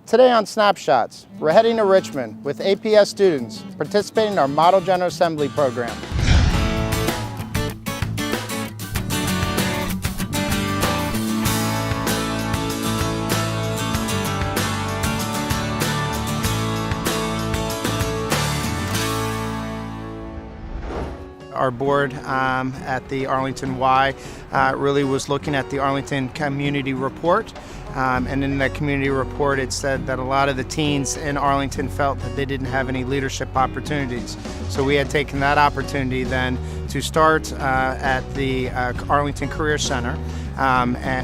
Today on Snapshots, we're heading to Richmond with APS students participating in our Model General Assembly program. Our board at the Arlington Y really was looking at the Arlington Community Report. And in that community report, it said that a lot of the teens in Arlington felt that they didn't have any leadership opportunities. So we had taken that opportunity then to start at the Arlington Career Center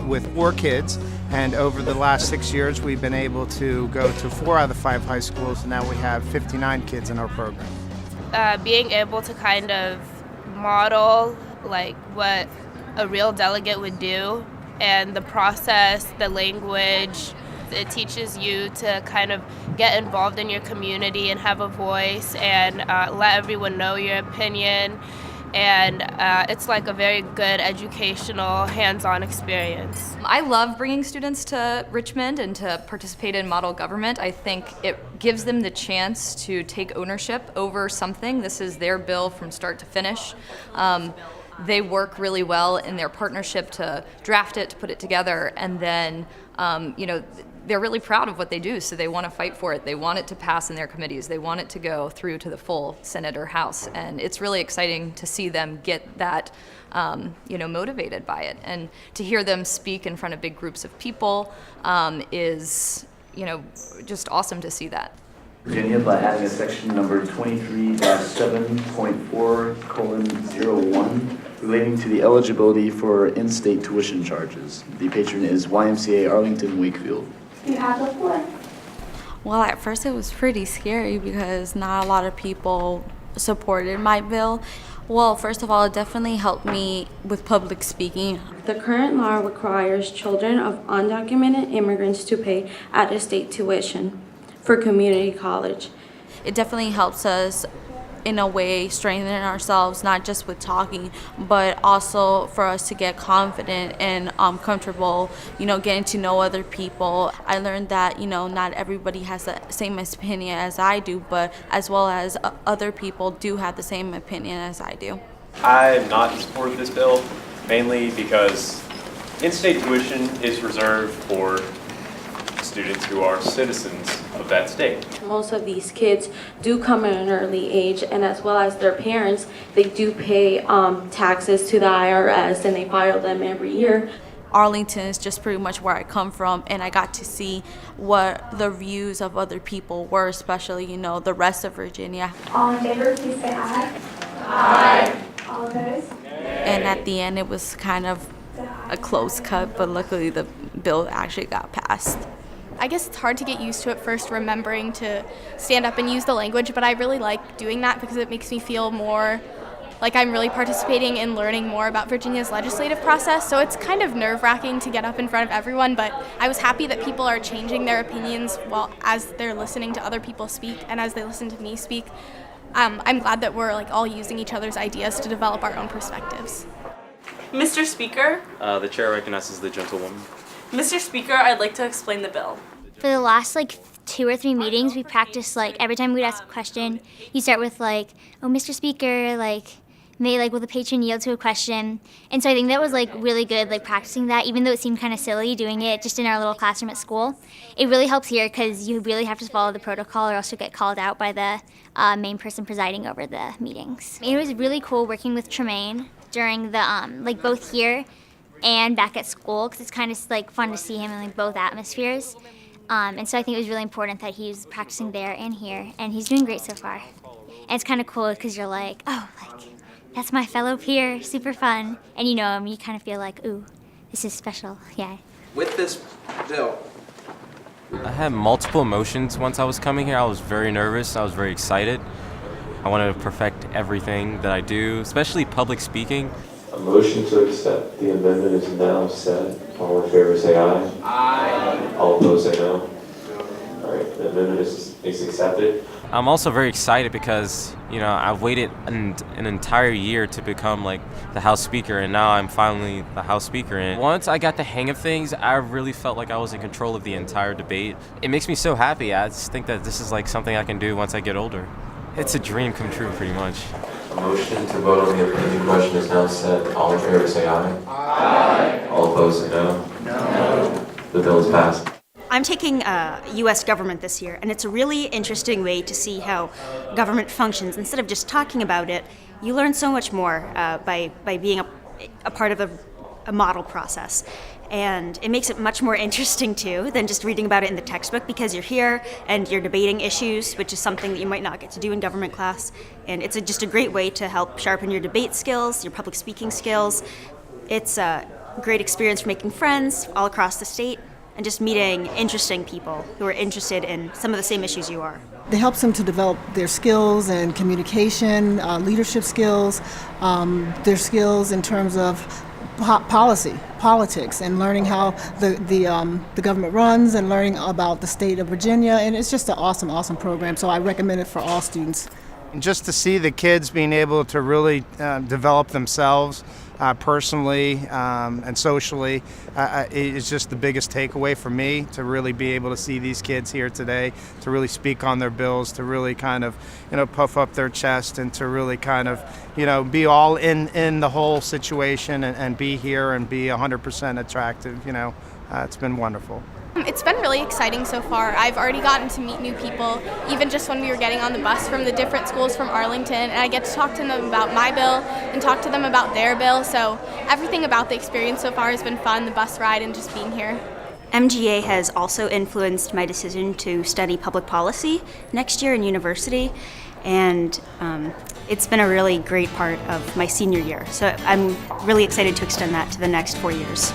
with 4 kids. And over the last 6 years, we've been able to go to 4 out of the 5 high schools, and now we have 59 kids in our program. Being able to kind of model like what a real delegate would do, and the process, the language, it teaches you to kind of get involved in your community and have a voice and let everyone know your opinion. And it's like a very good educational, hands-on experience. I love bringing students to Richmond and to participate in model government. I think it gives them the chance to take ownership over something. This is their bill from start to finish. They work really well in their partnership to draft it, to put it together, and then they're really proud of what they do, so they want to fight for it. They want it to pass in their committees. They want it to go through to the full Senate or House, and it's really exciting to see them get that motivated by it. And to hear them speak in front of big groups of people is just awesome to see that. Virginia, by adding a section number 23-7.4:01 relating to the eligibility for in-state tuition charges. The patron is YMCA Arlington and Wakefield. You have the floor. Well, at first it was pretty scary because not a lot of people supported my bill. Well, first of all, it definitely helped me with public speaking. The current law requires children of undocumented immigrants to pay out-of-state tuition for community college. It definitely helps us in a way strengthen ourselves, not just with talking, but also for us to get confident and comfortable, getting to know other people. I learned that, not everybody has the same opinion as I do, but as well as other people do have the same opinion as I do. I'm not in support of this bill, mainly because in-state tuition is reserved for students who are citizens of that state. Most of these kids do come at an early age, and as well as their parents, they do pay taxes to the IRS, and they file them every year. Arlington is just pretty much where I come from, and I got to see what the views of other people were, especially, the rest of Virginia. All in favor, please say aye. Aye. All opposed? And at the end, it was kind of a close cut, but luckily the bill actually got passed. I guess it's hard to get used to at first, remembering to stand up and use the language, but I really like doing that because it makes me feel more like I'm really participating in learning more about Virginia's legislative process. So it's kind of nerve-wracking to get up in front of everyone, but I was happy that people are changing their opinions as they're listening to other people speak and as they listen to me speak. I'm glad that we're all using each other's ideas to develop our own perspectives. Mr. Speaker. The chair recognizes the gentlewoman. Mr. Speaker, I'd like to explain the bill. For the last 2 or 3 meetings, we practiced every time we'd ask a question, you start with oh, Mr. Speaker, may will the patron yield to a question? And so I think that was really good, practicing that, even though it seemed kind of silly doing it just in our little classroom at school. It really helps here because you really have to follow the protocol or else you'll get called out by the main person presiding over the meetings. It was really cool working with Tremaine during the both here and back at school, because it's kind of fun to see him in both atmospheres. And so I think it was really important that he was practicing there and here, and he's doing great so far. And it's kind of cool because you're that's my fellow peer, super fun. And you know him, you kind of feel ooh, this is special, yeah. With this bill, I had multiple emotions once I was coming here. I was very nervous, I was very excited. I wanted to perfect everything that I do, especially public speaking. A motion to accept the amendment is now set. All in favor say aye. Aye. All opposed say no. All right, the amendment is Please accept it. I'm also very excited because, I've waited an entire year to become like the House Speaker, and now I'm finally the House Speaker. And once I got the hang of things, I really felt like I was in control of the entire debate. It makes me so happy. I just think that this is like something I can do once I get older. It's a dream come true, pretty much. A motion to vote on the opinion question is now set. All in favor say aye. Aye. All opposed say no. No. The bill is passed. I'm taking U.S. government this year, and it's a really interesting way to see how government functions. Instead of just talking about it, you learn so much more by being a part of a model process. And it makes it much more interesting, too, than just reading about it in the textbook, because you're here and you're debating issues, which is something that you might not get to do in government class. And it's just a great way to help sharpen your debate skills, your public speaking skills. It's a great experience for making friends all across the state, and just meeting interesting people who are interested in some of the same issues you are. It helps them to develop their skills and communication, leadership skills, their skills in terms of politics, and learning how the government runs, and learning about the state of Virginia. And it's just an awesome program, so I recommend it for all students. And just to see the kids being able to really develop themselves personally and socially is just the biggest takeaway for me, to really be able to see these kids here today, to really speak on their bills, to really kind of, puff up their chest, and to really kind of, be all in the whole situation, and be here and be 100% attractive. It's been wonderful. It's been really exciting so far. I've already gotten to meet new people, even just when we were getting on the bus from the different schools from Arlington, and I get to talk to them about my bill and talk to them about their bill. So everything about the experience so far has been fun, the bus ride and just being here. MGA has also influenced my decision to study public policy next year in university, and it's been a really great part of my senior year. So I'm really excited to extend that to the next 4 years.